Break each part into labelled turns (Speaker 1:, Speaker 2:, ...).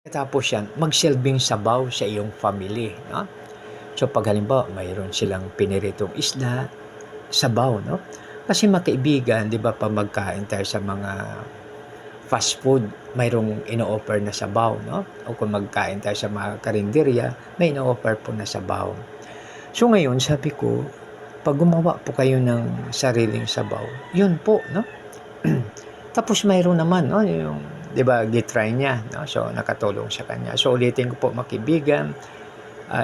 Speaker 1: Tapos yan, magsilbing sabaw sa iyong family, 'no? So, 'pag halimbawa mayroon silang piniritong isda, sabaw, 'no? Kasi mga kaibigan, 'di ba 'pag magkain tayo sa mga fast food, mayroong ino-offer na sabaw, 'no? O kung magkain tayo sa mga karinderya, may ino-offer po na sabaw. So, ngayon sabi ko, 'pag gumawa po kayo ng sariling sabaw, yun po, 'no? Tapos mayroon naman 'no, yung 'di ba gi-try niya 'no, so nakatulong sa kanya. So ulitin ko po mga kaibigan,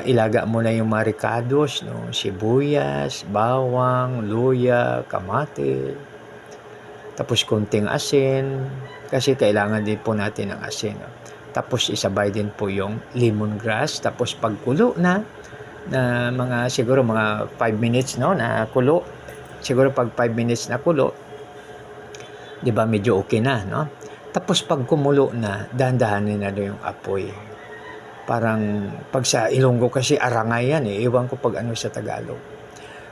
Speaker 1: ilaga mo na yung mga ricados 'no, sibuyas, bawang, luya, kamatis, tapos konting asin, kasi kailangan din po natin ng asin 'no. Tapos isabay din po yung lemongrass, tapos pagkulo na, na mga siguro mga 5 minutes 'no, na kulo, siguro 'pag 5 minutes na kulo, 'di ba medyo okay na 'no. Tapos 'pag kumulo na, dahan-dahanin na yung apoy. Parang 'pag sa Ilonggo kasi arangay yan, eh, ewan ko 'pag ano sa Tagalog.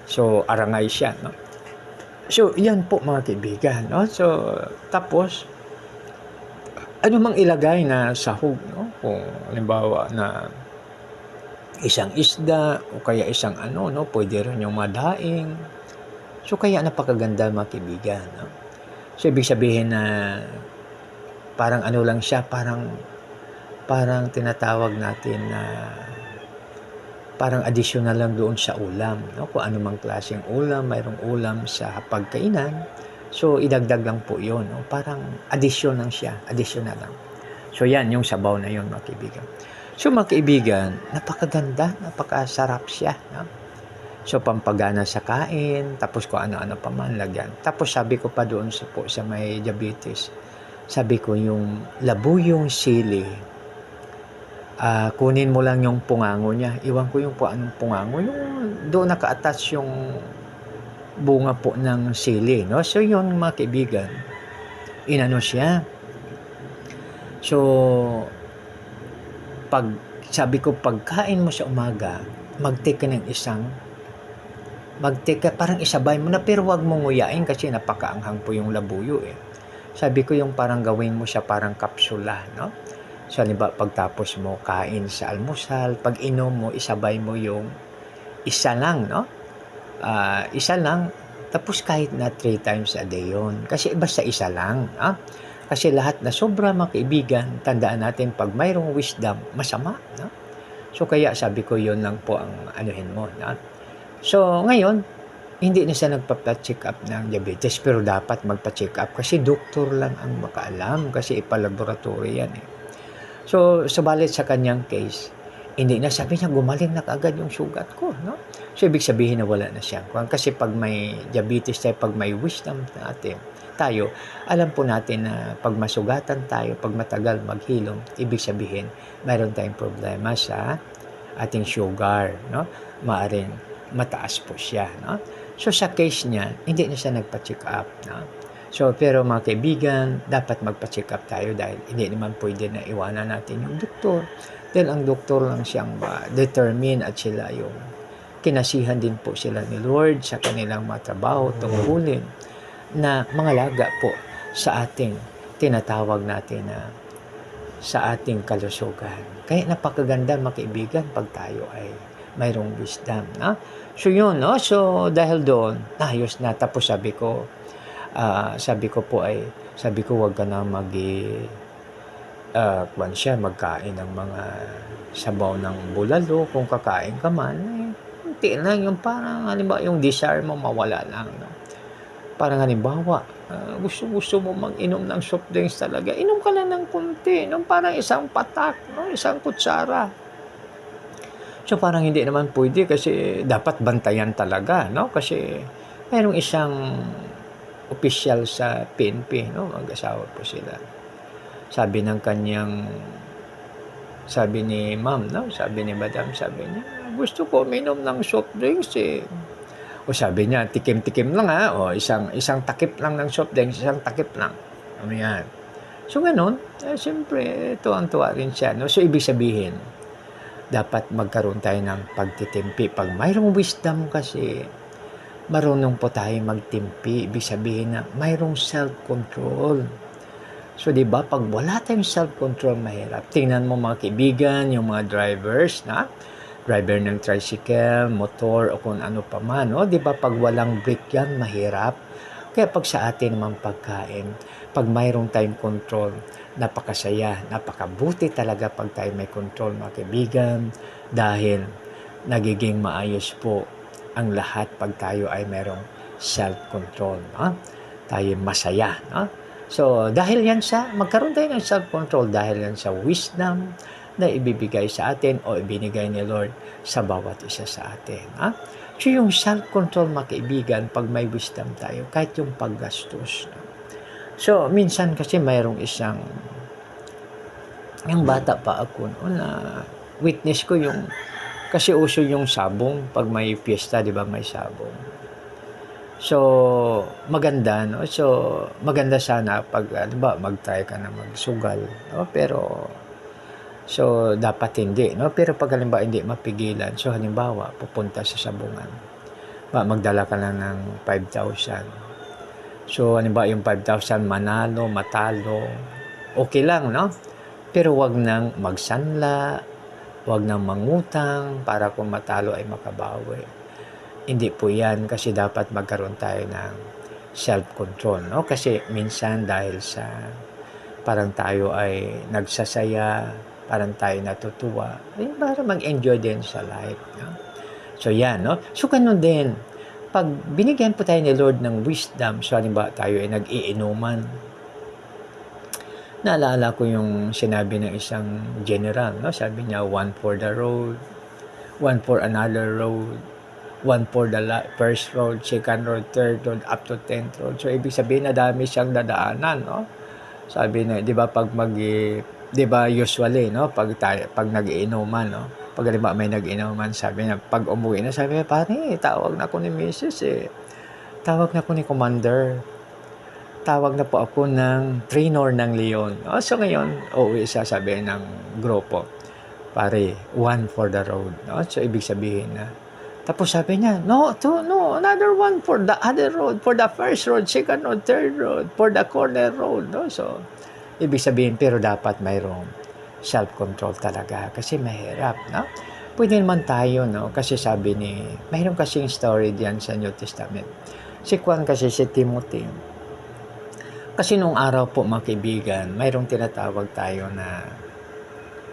Speaker 1: So, arangay siya 'no. So, yan po mga kaibigan 'no. So, tapos ano mang ilagay na sahog 'no, kung halimbawa na isang isda o kaya isang ano 'no, puwede rin yung madaing. So, kaya napakaganda mga kaibigan 'no. So, ibig sabihin na parang ano lang siya, parang parang tinatawag natin na parang additional lang doon sa ulam 'no, kung ano mang klaseng ulam, mayroong ulam sa pagkainan, so idagdag lang po 'yun 'no, parang addition lang siya, additional lang. So 'yan yung sabaw na 'yun mga kaibigan. So mga kaibigan, napakaganda, napakasarap siya 'no. So pampagana sa kain, tapos kung ano-ano pa man lagyan. Tapos sabi ko pa doon sa may diabetes, sabi ko yung labuyong sili, kunin mo lang yung pungango niya. Iwan ko yung anong pungango, yung doon naka-attach yung bunga po ng sili 'no. So yun mga kaibigan, inano siya. So, 'pag sabi ko pagkain mo sa umaga, mag-take ka ng mag-take ka, parang isabay mo na, pero wag mong nguyain kasi napakaanghang po yung labuyo, eh. Sabi ko yung parang gawin mo siya parang kapsula 'no. So halimbawa pagtapos mo kain sa almusal, 'pag inom mo isabay mo yung isa lang 'no, isa lang, tapos kahit na 3 times a day yun. Kasi basta isa lang, kasi lahat na sobra mga kaibigan, tandaan natin 'pag mayroong wisdom, masama 'no. So kaya sabi ko yun lang po ang anuhin mo 'no. So ngayon, hindi na siya nagpapa-check up ng diabetes, pero dapat magpa-check up kasi doktor lang ang makaalam kasi ipa-laboratory yan, eh. So, subalit sa kanyang case, hindi na, sabi niya gumaling na kaagad yung sugat ko 'no. So, ibig sabihin na wala na siyang kasi 'pag may diabetes tayo, 'pag may wisdom tayo, alam po natin na 'pag masugatan tayo, 'pag matagal maghilom, ibig sabihin mayroon tayong problema sa ating sugar 'no, maaaring mataas po siya 'no. So, sa case niya, hindi na siya nagpa-check up 'no. So, pero mga kaibigan, dapat magpa-check up tayo dahil hindi naman puwede na iwanan natin yung doktor. Dahil ang doktor lang siyang determine, at sila yung kinasihan din po sila ni Lord sa kanilang mga trabaho, tungkulin na mangalaga po sa ating tinatawag natin na sa ating kalusugan. Kaya napakaganda mga kaibigan 'pag tayo ay mayroong wisdom, no? So yun 'no, so dahil doon, ayos na, tapos sabi ko po ay, sabi ko wag ka na kuwan siya, magkain ng mga sabaw ng bulalo, kung kakain ka man, eh, konti lang, yung parang halimbawa yung desire mo mawala lang 'no. Parang halimbawa, gusto mo mag-inom ng soft drinks talaga, inom ka lang ng konti, nung parang isang patak 'no, isang kutsara. So, parang hindi naman puwede kasi dapat bantayan talaga 'no, kasi mayroong isang opisyal sa PNP 'no, mag-asawa po sila. Sabi ng kanyang sabi ni ma'am 'no, sabi ni madam, sabi niya, "Gusto ko uminom ng soft drinks, eh." O sabi niya, "Tikim-tikim lang, isang isang takip lang ng soft drinks, isang takip lang." Sabi niya. So gano'n, siyempre tuwang-tuwa rin siya 'no. So ibig sabihin, dapat magkaroon tayo ng pagtitimpi. 'Pag mayroong wisdom kasi, marunong po tayong magtimpi. Ibig sabihin na mayroong self-control. So, 'di ba, 'pag wala tayong self-control, mahirap. Tingnan mo mga kaibigan, yung mga drivers na driver ng tricycle, motor o kung ano pa man, no? 'Di ba, 'pag walang brake yan, mahirap. Kaya 'pag sa atin naman pagkain, 'pag mayroon tayong control, napakasaya, napakabuti talaga 'pag tayo may control, mga kaibigan, dahil nagiging maayos po ang lahat 'pag tayo ay merong self-control, no? Tayo masaya, no? So, dahil yan sa magkaroon tayo ng self-control, dahil yan sa wisdom na ibibigay sa atin o ibinigay ni Lord sa bawat isa sa atin. Ha? So, yung self-control, mga kaibigan, pag may wisdom tayo, kahit yung paggastos. No? So, minsan kasi mayroong isang, yung bata pa ako noon na witness ko yung, kasi uso yung sabong, pag may piyesta, di ba, may sabong. So, maganda, no? So, maganda sana pag, ano ba, mag-try ka na magsugal, no? Pero, so, dapat hindi, no? Pero pag halimbawa hindi mapigilan, so halimbawa, pupunta sa sabungan, magdala ka lang ng 5,000. So, halimbawa yung 5,000, manalo, matalo, okay lang, no? Pero wag nang magsanla, wag nang mangutang para kung matalo ay makabawi. Hindi po yan, kasi dapat magkaroon tayo ng self-control, no? Kasi minsan dahil sa parang tayo ay nagsasaya, parang tayo natutuwa, eh, para mag-enjoy din sa life, no? So yan, no? So ganun din, pag binigyan po tayo ni Lord ng wisdom, so halimbawa tayo ay nag-iinuman, naalala ko yung sinabi ng isang general, no? Sabi niya, one for the road, one for another road, one for the first road, second road, third road, up to 10th road. So, ibig sabihin, nadami siyang dadaanan, no? Sabi na, di ba, di ba, usually, no? Pag nag-iinuman, no? Pag may nag-iinuman, sabi niya, pag umuwi na, sabi niya, pare, tawag na ko ni Mrs. Tawag na ko ni Commander. Tawag na po ako ng trainer ng Leon. So, ngayon, uuwi siya, sabi ng grupo, pare, one for the road, no? So, ibig sabihin na, tapos sabi niya, no, another one for the other road, for the first road, second road, third road, for the corner road, no? So, ibig sabihin, pero dapat mayroong self-control talaga, kasi mahirap, no? Pwede naman tayo, no? Kasi sabi mayroong kasing story diyan sa New Testament. Si Juan kasi, si Timothy. Kasi nung araw po, mga kaibigan, mayroong tinatawag tayo na